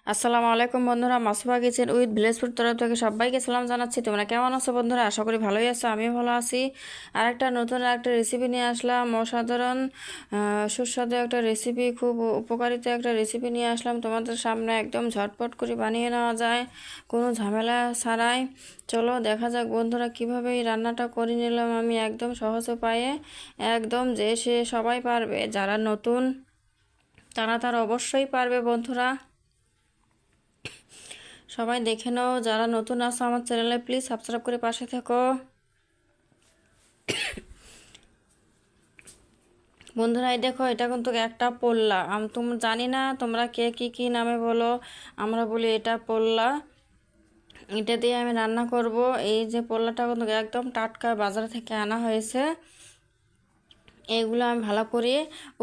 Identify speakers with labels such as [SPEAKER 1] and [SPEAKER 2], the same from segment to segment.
[SPEAKER 1] আসসালামু আলাইকুম বন্ধুরা, মাসুফা কিচেন উইথ ভিলেজপুর তরফ থেকে সবাইকে সালাম জানাচ্ছি। তোমরা কেমন আছো বন্ধুরা? আশা করি ভালোই আছো, আমিও ভালো আছি। আর একটা নতুন একটা রেসিপি নিয়ে আসলাম, অসাধারণ সুস্বাদু একটা রেসিপি, খুব উপকারিতা একটা রেসিপি নিয়ে আসলাম তোমাদের সামনে। একদম ঝটপট করে বানিয়ে নেওয়া যায়, কোনো ঝামেলা ছাড়াই। চলো দেখা যাক বন্ধুরা কীভাবে এই রান্নাটা করে নিলাম আমি একদম সহজ উপায়ে। একদম যে সে সবাই পারবে, যারা নতুন তারা অবশ্যই পারবে বন্ধুরা। সবাই দেখে নাও, যারা নতুন আছো আমার চ্যানেলে প্লিজ সাবস্ক্রাইব করে পাশে থেকো বন্ধুরা। এই দেখো, এটা কিন্তু একটা পোল্লা, তোমরা জানি না তোমরা কে কী কী নামে বলো, আমরা বলি এটা পোল্লা। এটা দিয়ে আমি রান্না করব। এই যে পোল্লাটা কিন্তু একদম টাটকা বাজার থেকে আনা হয়েছে। এগুলো আমি ভালো করে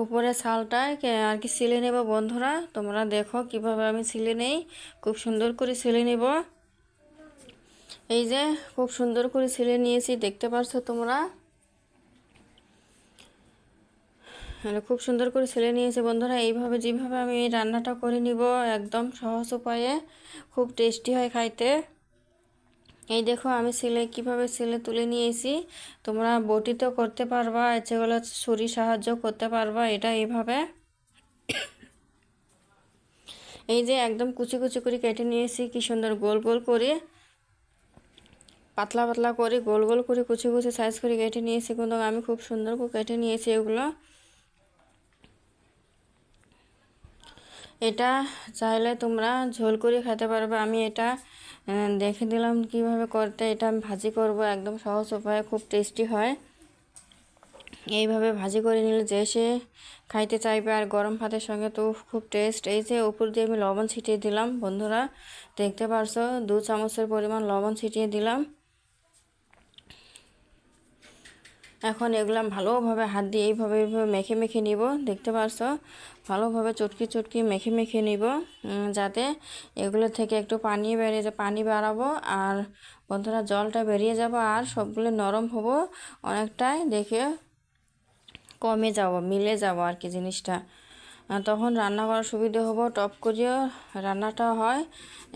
[SPEAKER 1] উপরে ছালটায় আর কি ছিলে নেব বন্ধুরা। তোমরা দেখো কিভাবে আমি ছিলে নেই, খুব সুন্দর করে ছিলে নেব। এই যে খুব সুন্দর করে ছিলে নিয়েছি, দেখতে পারছো তোমরা। খুব সুন্দর করে ছেলে নিয়েছে বন্ধুরা। এইভাবে যেভাবে আমি এই রান্নাটা করে নিব, একদম সহজ উপায়ে, খুব টেস্টি হয় খাইতে। এই দেখো আমি কিভাবে তুলে নিয়েছি। তোমরা বটিতেও করতে পারবা, যেগুলো ছুরি সাহায্য করতে পারবা। এটা এইভাবে, এই যে একদম কুচি কুচি করে কেটে নিয়েছি, কি সুন্দর গোল গোল করে, পাতলা পাতলা করে গোল গোল করে কুচি কুচি সাইজ করে কেটে নিয়েছি। কিন্তু আমি খুব সুন্দর করে কেটে নিয়েছি এগুলো। এটা চাইলে তোমরা ঝোল করে খেতে পারবে। আমি এটা দেখে দিলাম কিভাবে করতে। এটা আমি ভাজি করব, একদম সহজ উপায়ে, খুব টেস্টি হয়। এইভাবে ভাজি করে নিলে যে সে খাইতে চাইবে, আর গরম ভাতের সঙ্গে তো খুব টেস্ট। এই যে উপর দিয়ে আমি লবণ ছিটিয়ে দিলাম বন্ধুরা, দেখতে পারছো 2 চামচের পরিমাণ লবণ ছিটিয়ে দিলাম। এখন এগুলো ভালোভাবে হাত দিয়ে এইভাবে মেখে মেখে নিব, দেখতে পারছো। ভালোভাবে চটকি চটকি মেখে মেখে নিব, যাতে এগুলো থেকে একটু পানি বাড়াবো। আর বন্ধুরা জলটা বেরিয়ে যাবো, আর সবগুলো নরম হবো অনেকটাই, দেখে কমে যাব, মিলে যাব আর কি জিনিসটা। তখন রান্না করার সুবিধে হবো, টপ করিও রান্নাটা হয়,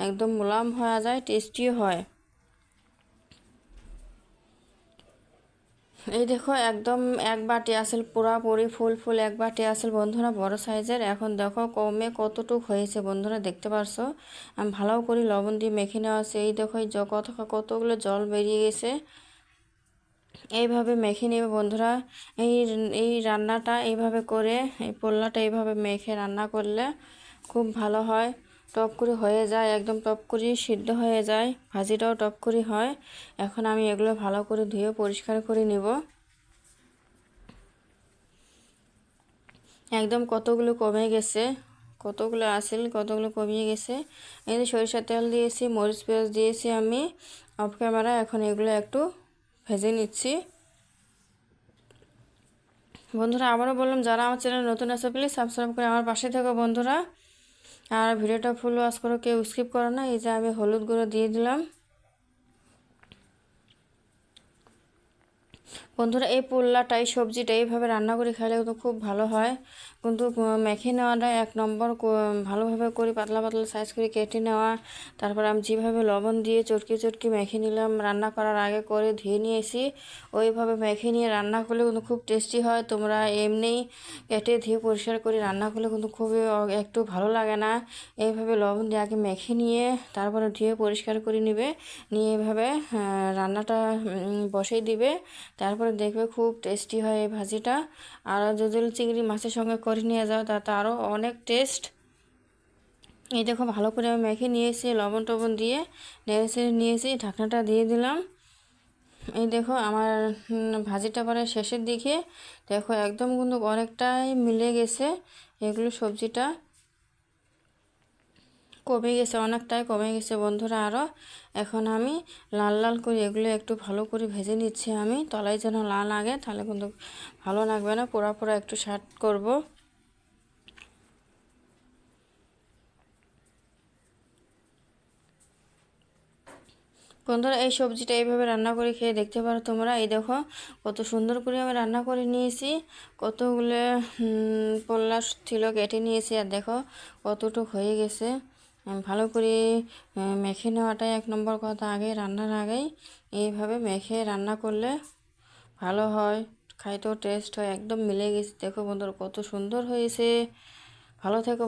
[SPEAKER 1] একদম মোলাম হয়ে যায়, টেস্টিও হয়। এই দেখো একদম এক বাটি আসল, পুরাপুরি ফুল ফুল এক বাটি আসল বন্ধুরা, বড় সাইজের। এখন দেখো কমে কতটুক হয়েছে বন্ধুরা, দেখতে পারছো। আমি ভালো করে লবণ দিয়ে মেখে নেওয়া আছে। এই দেখো এই কতগুলো জল বেরিয়ে গেছে। এইভাবে মেখে নেবে বন্ধুরা। এই এই রান্নাটা এইভাবে করে, এই পোল্লাটা এইভাবে মেখে রান্না করলে খুব ভালো হয়। টক করে হয়ে যায়, একদম টক করে সিদ্ধ হয়ে যায়, ভাজিটাও টক করে হয়। এখন আমি এগুলো ভালো করে ধুয়ে পরিষ্কার করে নিব। একদম কতগুলো কমে গেছে, কতগুলো আসল কতগুলো কমিয়ে গেছে। এই যে সরিষার তেল দিয়েছি, মরিচ পেঁয়াজ দিয়েছি আমি অফ ক্যামেরা। এখন এগুলো একটু ভেজে নিচ্ছি বন্ধুরা। আবারও বললাম, যারা আমার চ্যানেল নতুন আছে প্লিজ সাবস্ক্রাইব করে আমার পাশে থেকো বন্ধুরা। আর ভিডিওটা ফুল ওয়াচ করো, কেউ স্কিপ করো না। এই যে আমি হলুদ গুঁড়ো দিয়ে দিলাম বন্ধুরা। এই পোল্লাটা, এই সবজিটা এইভাবে রান্না করে খেলে কিন্তু খুব ভালো হয়। কিন্তু মেখে নেওয়াটা এক নম্বর, ভালোভাবে করে পাতলা পাতলা সাইজ করে কেটে নেওয়া। তারপর আমি যেভাবে লবণ দিয়ে চটকি চটকি মেখে নিলাম, রান্না করার আগে করে ধুয়ে নিয়েছি, ওইভাবে মেখে নিয়ে রান্না করলে কিন্তু খুব টেস্টি হয়। তোমরা এমনিই কেটে ধুয়ে পরিষ্কার করে রান্না করলে কিন্তু খুবই একটু ভালো লাগে না। এইভাবে লবণ দিয়ে আগে মেখে নিয়ে তারপরে ধুয়ে পরিষ্কার করে নিবে, নিয়ে এভাবে রান্নাটা বসিয়ে দিবে। তারপরে দেখবে খুব টেস্টি হয় এই ভাজিটা। আর যদি চিংড়ি মাছের সঙ্গে করে নিয়ে যাও, তাতে আরও অনেক টেস্ট। এই দেখো ভালো করে আমি মেখে নিয়েছি, লবণ টবণ দিয়ে নেড়ে চেড়ে নিয়েছি, ঢাকনাটা দিয়ে দিলাম। এই দেখো আমার ভাজিটা পরে শেষের দিকে, দেখো একদম কিন্তু অনেকটাই মিলে গেছে এগুলো, সবজিটা কমে গেছে, অনেকটাই কমে গেছে বন্ধুরা আরও। এখন আমি লাল লাল করে এগুলো একটু ভালো করে ভেজে নিচ্ছি আমি, তলায় যেন লাল লাগে, তাহলে কিন্তু ভালো লাগবে না, পোড়া পোড়া একটু শার্ট করব। বন্ধুরা এই সবজিটা এইভাবে রান্না করে খেয়ে দেখতে পারো তোমরা। এই দেখো কত সুন্দর করে আমি রান্না করে নিয়েছি, কতগুলো পল্লা ছিল কেটে নিয়েছি, আর দেখো কতটুক হয়ে গেছে। ভালো করে মেখে নেওয়াটাই এক নম্বর কথা। আগে রান্নার আগেই এইভাবে মেখে রান্না করলে ভালো হয়, খাইতেও টেস্ট হয়। একদম মিলে গেছে, দেখো বন্ধুরা কত সুন্দর হয়েছে। ভালো থেকো।